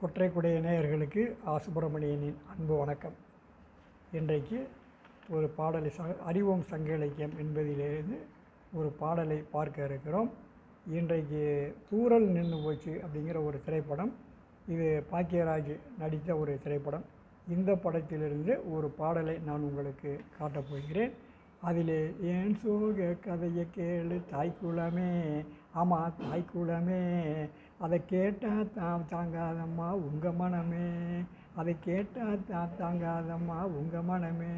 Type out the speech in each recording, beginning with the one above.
கொற்றைக்குடைய நேயர்களுக்கு சுப்பிரமணியனின் அன்பு வணக்கம். இன்றைக்கு ஒரு பாடலை அறிவோம் சங்க இலக்கியம் என்பதிலிருந்து ஒரு பாடலை பார்க்க இருக்கிறோம். இன்றைக்கு தூறல் நின்று போச்சு அப்படிங்கிற ஒரு திரைப்படம். இது பாக்கியராஜ் நடித்த ஒரு திரைப்படம். இந்த படத்திலிருந்து ஒரு பாடலை நான் உங்களுக்கு காட்டப் போகிறேன். அதில் ஏன் சோக கதையை கேளு தாய்க்குளமே, ஆமாம் தாய்க்குளமே, அதை கேட்டால் தாங்காதம்மா உங்கள் மனமே, அதை கேட்டால் தாங்காதம்மா உங்கள் மனமே,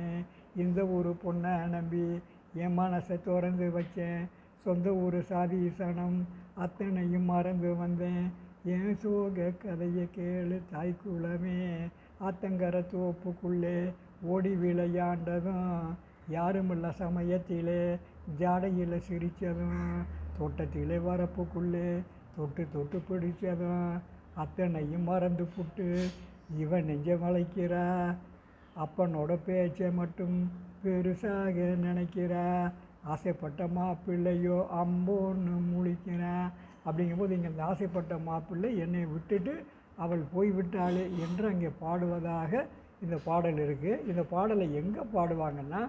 இந்த ஊர் பொண்ணை நம்பி என் மனசை திறந்து வச்சேன், சொந்த ஊர் சாதீசனம் அத்தனையும் மறந்து வந்தேன், ஏன் சோக கதையை கேளு தாய்க்குளமே, ஆத்தங்கர தோப்புக்குள்ளே ஓடி விளையாண்டதும் யாருமில்ல சமயத்திலே ஜாடையில் சிரித்ததும், தோட்டத்திலே வரப்புக்குள்ளே தொட்டு தொட்டு பிடிச்சதும் அத்தனையும் மறந்து புட்டு இவன் நெஞ்ச வளைக்கிறா, அப்பனோட பேச்சை மட்டும் பெருசாக நினைக்கிறா, ஆசைப்பட்ட மாப்பிள்ளையோ அம்போன்னு முழிக்கிறா. அப்படிங்கும்போது இங்கே இந்த ஆசைப்பட்ட மாப்பிள்ளை என்னை விட்டுட்டு அவள் போய்விட்டாளே என்று அங்கே பாடுவதாக இந்த பாடல் இருக்குது. இந்த பாடலை எங்கே பாடுவாங்கன்னா,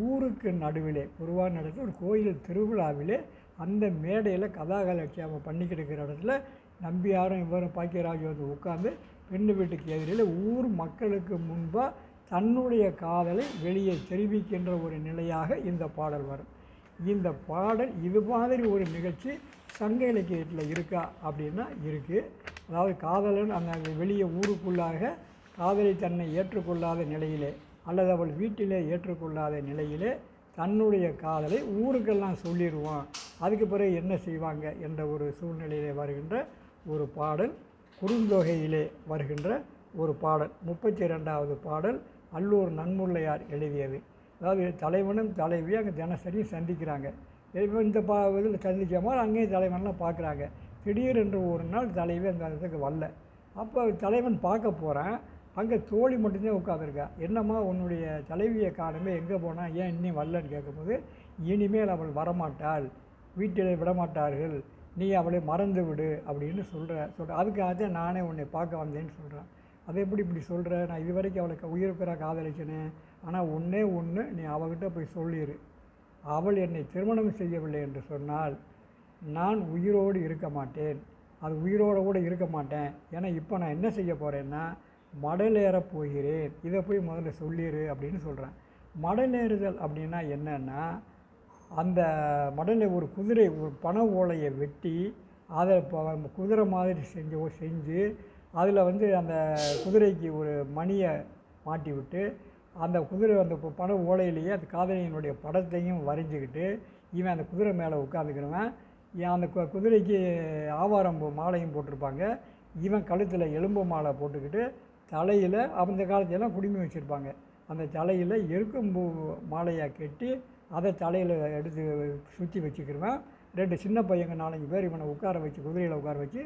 ஊருக்கு நடுவிலே பொதுவாக நடக்கிற ஒரு கோயில் திருவிழாவிலே அந்த மேடையில் கதாகலட்சியம் பண்ணிக்கிட்டு இருக்கிற இடத்துல நம்பியாரும் இவரும் பாக்கியராஜ் வந்து உட்காந்து பெண்ணு வீட்டுக்கு எதிரில் ஊர் மக்களுக்கு முன்பாக தன்னுடைய காதலை வெளியே தெரிவிக்கின்ற ஒரு நிலையாக இந்த பாடல் வரும். இந்த பாடல் இது மாதிரி ஒரு நிகழ்ச்சி சங்க இலக்கியத்தில் இருக்கா அப்படின்னா இருக்குது. அதாவது காதலன் அந்த வெளியே ஊருக்குள்ளாக காதலை தன்னை ஏற்றுக்கொள்ளாத நிலையிலே அல்லது அவள் வீட்டிலே ஏற்றுக்கொள்ளாத நிலையிலே தன்னுடைய காதலை ஊருக்கெல்லாம் சொல்லிடுவான், அதுக்கு பிறகு என்ன செய்வாங்க என்ற ஒரு சூழ்நிலையிலே வருகின்ற ஒரு பாடல். குறுந்தொகையிலே வருகின்ற ஒரு பாடல். 32வது பாடல் அல்லூர் நன்முல்லையார் எழுதியது. அதாவது தலைவனும் தலைவியும் அங்கே தினசரி சந்திக்கிறாங்க. இந்த இதில் சந்தித்த மாதிரி அங்கேயும் தலைவன்லாம் பார்க்குறாங்க. திடீரென்று ஒரு நாள் தலைவி அந்த இடத்துக்கு வரல. அப்போ தலைவன் பார்க்க போகிறேன், அங்கே தோழி மட்டும்தான் உட்காந்துருக்கா. என்னம்மா உன்னுடைய தலைவியை காணுமே, எங்கே போனால், ஏன் இன்னும் வரலன்னு கேட்கும்போது, இனிமேல் அவள் வரமாட்டாள், வீட்டில் விடமாட்டார்கள், நீ அவளை மறந்து விடு அப்படின்னு சொல்கிற. அதுக்காக நானே உன்னை பார்க்க வந்தேன்னு சொல்கிறேன். அதை எப்படி இப்படி சொல்கிற, நான் இது வரைக்கும் அவளுக்கு உயிருக்கிற காதலிச்சனேன், ஆனால் ஒன்றே ஒன்று, நீ அவகிட்ட போய் சொல்லிடு, அவள் என்னை திருமணம் செய்யவில்லை என்று சொன்னால் நான் உயிரோடு இருக்க மாட்டேன், அது உயிரோடு கூட இருக்க மாட்டேன். ஏன்னா இப்போ நான் என்ன செய்ய போகிறேன்னா மடலேறப் போகிறேன், இதை போய் முதல்ல சொல்லிடு அப்படின்னு சொல்கிறேன். மடலேறுதல் அப்படின்னா என்னென்னா, அந்த மடலை ஒரு குதிரை ஒரு பனை ஓலையை வெட்டி அதை குதிரை மாதிரி செஞ்சு அதில் வந்து அந்த குதிரைக்கு ஒரு மணியை மாட்டி விட்டு அந்த குதிரை அந்த பனை ஓலையிலேயே அந்த காதலியினுடைய படத்தையும் வரைஞ்சிக்கிட்டு இவன் அந்த குதிரை மேலே உட்காந்துக்கிறவன், அந்த குதிரைக்கு ஆவாரம் மாலையும் போட்டிருப்பாங்க, இவன் கழுத்தில் எலும்பு மாலை போட்டுக்கிட்டு தலையில் அந்த காலத்திலலாம் குடுமி வச்சுருப்பாங்க, அந்த தலையில் எருக்கம்பூ மாலையாக கட்டி அதை தலையில் எடுத்து சுற்றி வச்சுக்கிடுவேன். 2 சின்ன பையங்க 4-5 பேர் இவனை உட்கார வச்சு குதிரையில் உட்கார வச்சு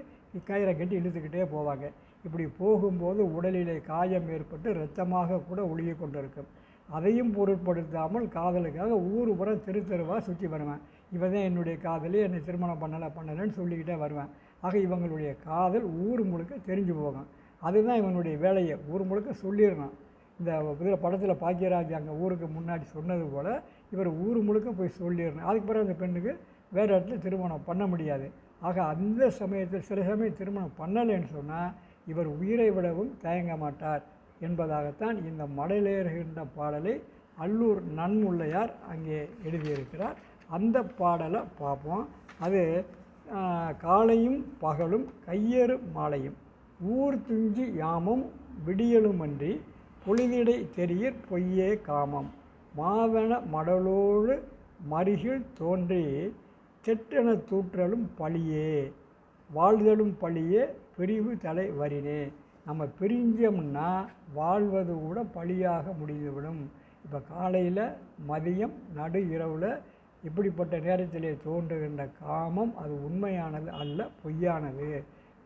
கயிறை கட்டி இழுத்துக்கிட்டே போவாங்க. இப்படி போகும்போது உடலிலே காயம் ஏற்பட்டு இரத்தமாக கூட ஒழுகி கொண்டு இருக்கும். அதையும் பொருட்படுத்தாமல் காதலுக்காக ஊர் புற தெருவாக சுற்றி வருவேன். இவன் தான் என்னுடைய காதலி, என்னை திருமணம் பண்ணலைன்னு சொல்லிக்கிட்டே வருவேன். ஆக இவங்களுடைய காதல் ஊர் முழுக்க தெரிஞ்சு போகும். அதுதான் இவனுடைய வேலையை, ஊர் முழுக்க சொல்லிடணும். இந்த இதில் படத்தில் பாக்கியராஜ் அங்கே ஊருக்கு முன்னாடி சொன்னது போல் இவர் ஊர் முழுக்க போய் சொல்லிடணும். அதுக்கு பிறகு அந்த பெண்ணுக்கு வேறு இடத்துல திருமணம் பண்ண முடியாது. ஆக அந்த சமயத்தில் சில சமயம் திருமணம் பண்ணலைன்னு சொன்னால் இவர் உயிரை விடவும் தயங்க மாட்டார் என்பதாகத்தான் இந்த மடலேறுகின்ற பாடலை அல்லூர் நன்முல்லையார் அங்கே எழுதியிருக்கிறார். அந்த பாடலை பார்ப்போம். அது காலையும் பகலும் கையேறு மாலையும் ஊர் துஞ்சி யாமம் விடியலுமன்றி பொழுதிடை தெரியற் பொய்யே காமம் மாவன மடலோடு மருகில் தோன்றி செற்றென தூற்றலும் பழியே வாழ்தலும் பழியே பிரிவு தலை வரினே. நம்ம பிரிஞ்சோம்னா வாழ்வது கூட பழியாக முடிந்துவிடும். இப்போ காலையில் மதியம் நடு இரவில் இப்படிப்பட்ட நேரத்திலே தோன்றுகின்ற காமம் அது உண்மையானது அல்ல, பொய்யானது.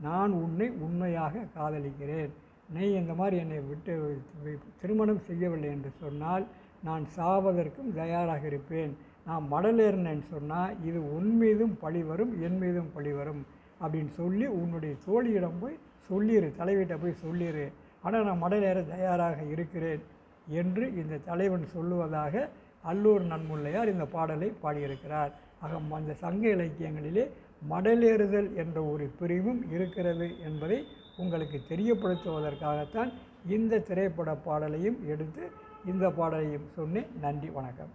நான் உன்னை உண்மையாக காதலிக்கிறேன், நீ இந்த மாதிரி என்னை விட்டு திருமணம் செய்யவில்லை என்று சொன்னால் நான் சாவதற்கும் தயாராக இருப்பேன். நான் மடலேறினேன்னு சொன்னால் இது உன் மீதும் பழி வரும், என் மீதும் பழி வரும் அப்படின்னு சொல்லி உன்னுடைய தோழியிடம் போய் சொல்லிடு, தலைவிட்ட போய் சொல்லிடு, ஆனால் நான் மடல் ஏற தயாராக இருக்கிறேன் என்று இந்த தலைவன் சொல்லுவதாக அல்லூர் நன்முல்லையார் இந்த பாடலை பாடியிருக்கிறார். ஆக அந்த சங்க இலக்கியங்களிலே மடலேறுதல் என்ற ஒரு பிரிவும் இருக்கிறது என்பதை உங்களுக்கு தெரியப்படுத்துவதற்காகத்தான் இந்த திரைப்பட பாடலையும் எடுத்து இந்த பாடலையும் சொன்னேன். நன்றி, வணக்கம்.